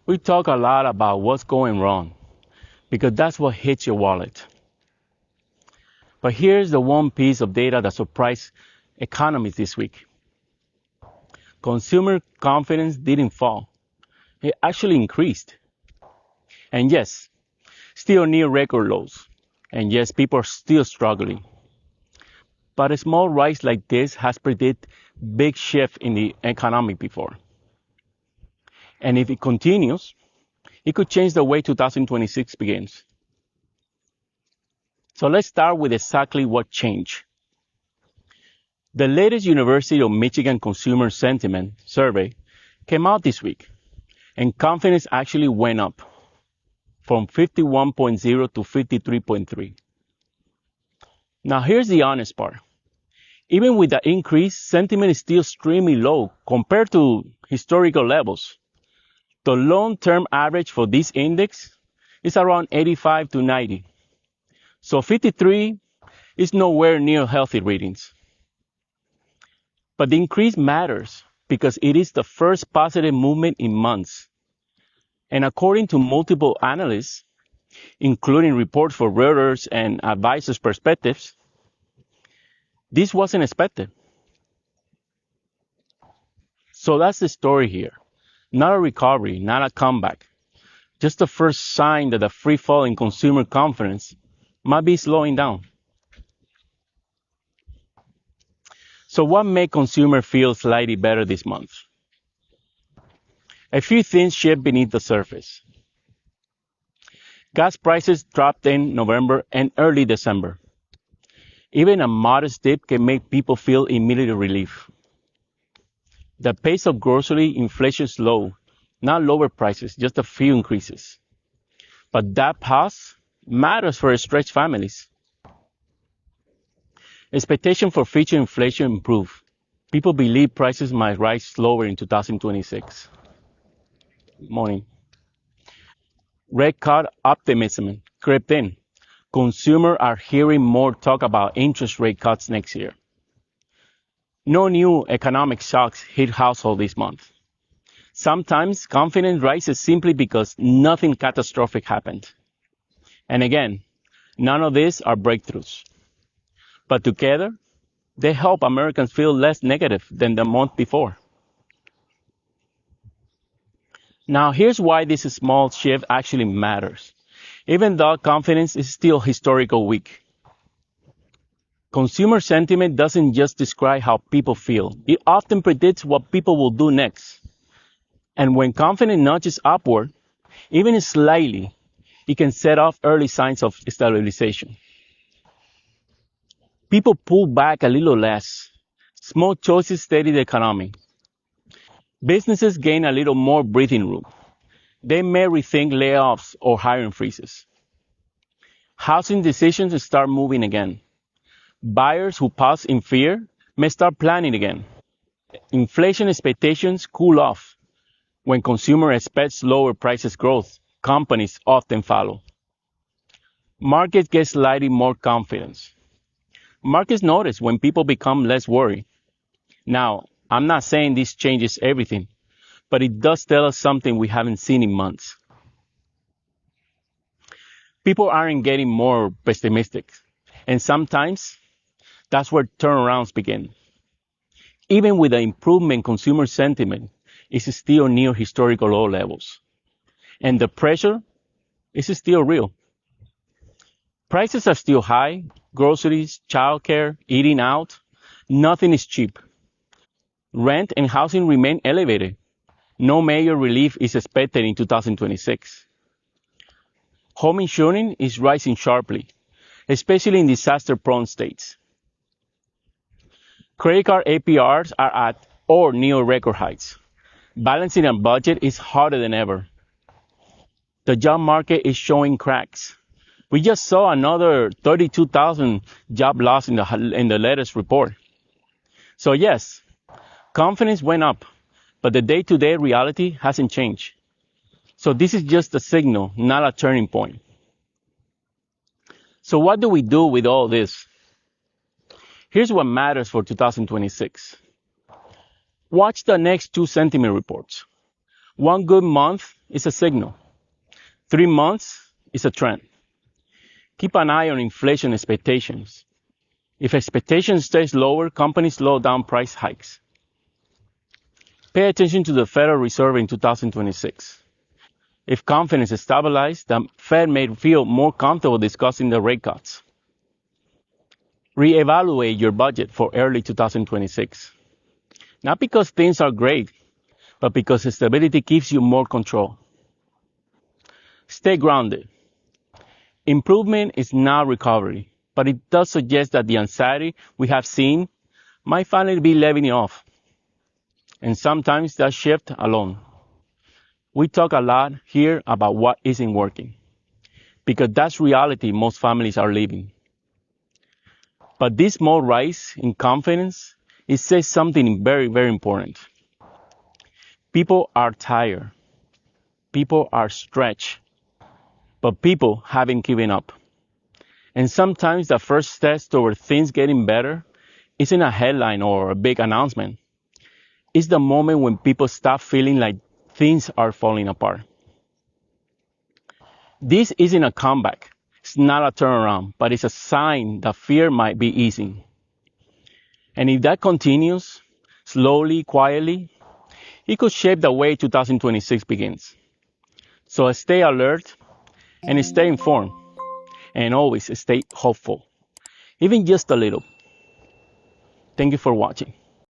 We talk a lot about what's going wrong because that's what hits your wallet. But here's the one piece of data that surprised economists this week. Consumer confidence didn't fall. It actually increased. And yes, still near record lows. And yes, people are still struggling. But a small rise like this has predicted big shift in the economy before. And if it continues, it could change the way 2026 begins. So let's start with exactly what changed. The latest University of Michigan Consumer Sentiment Survey came out this week, and confidence actually went up from 51.0 to 53.3. Now here's the honest part. Even with the increase, sentiment is still extremely low compared to historical levels. The long-term average for this index is around 85 to 90. So 53 is nowhere near healthy readings. But the increase matters because it is the first positive movement in months. And according to multiple analysts, including reports for Reuters and advisors' perspectives, this wasn't expected. So that's the story here. Not a recovery, not a comeback. Just the first sign that the free fall in consumer confidence might be slowing down. So what made consumers feel slightly better this month? A few things shift beneath the surface. Gas prices dropped in November and early December. Even a modest dip can make people feel immediate relief. The pace of grocery inflation slowed, not lower prices, just a few increases. But that pause matters for stretched families. Expectation for future inflation improved. People believe prices might rise slower in 2026. Morning. Red card optimism crept in. Consumers are hearing more talk about interest rate cuts next year. No new economic shocks hit households this month. Sometimes confidence rises simply because nothing catastrophic happened. And again, none of these are breakthroughs. But together, they help Americans feel less negative than the month before. Now, here's why this small shift actually matters. Even though confidence is still historical weak. Consumer sentiment doesn't just describe how people feel. It often predicts what people will do next. And when confidence nudges upward, even slightly, it can set off early signs of stabilization. People pull back a little less. Small choices steady the economy. Businesses gain a little more breathing room. They may rethink layoffs or hiring freezes. Housing decisions start moving again. Buyers who pause in fear may start planning again. Inflation expectations cool off. When consumers expect lower prices growth, companies often follow. Markets get slightly more confidence. Markets notice when people become less worried. Now, I'm not saying this changes everything, but it does tell us something we haven't seen in months. People aren't getting more pessimistic, and sometimes that's where turnarounds begin. Even with the improvement, consumer sentiment is still near historical low levels, and the pressure is still real. Prices are still high, groceries, childcare, eating out, nothing is cheap. Rent and housing remain elevated. No major relief is expected in 2026. Home insurance is rising sharply, especially in disaster-prone states. Credit card APRs are at or near record heights. Balancing a budget is harder than ever. The job market is showing cracks. We just saw another 32,000 job loss in the latest report. So yes, confidence went up, but the day-to-day reality hasn't changed. So this is just a signal, not a turning point. So what do we do with all this? Here's what matters for 2026. Watch the next two sentiment reports. One good month is a signal. 3 months is a trend. Keep an eye on inflation expectations. If expectations stays lower, companies slow down price hikes. Pay attention to the Federal Reserve in 2026. If confidence is stabilized, the Fed may feel more comfortable discussing the rate cuts. Reevaluate your budget for early 2026. Not because things are great, but because stability gives you more control. Stay grounded. Improvement is not recovery, but it does suggest that the anxiety we have seen might finally be leveling off. And sometimes that shift alone. We talk a lot here about what isn't working, because that's reality most families are living. But this small rise in confidence, it says something very, very important. People are tired. People are stretched. But people haven't given up. And sometimes the first step toward things getting better isn't a headline or a big announcement. It's the moment when people stop feeling like things are falling apart. This isn't a comeback. It's not a turnaround, but it's a sign that fear might be easing. And if that continues, slowly, quietly, it could shape the way 2026 begins. So stay alert and stay informed and always stay hopeful, even just a little. Thank you for watching.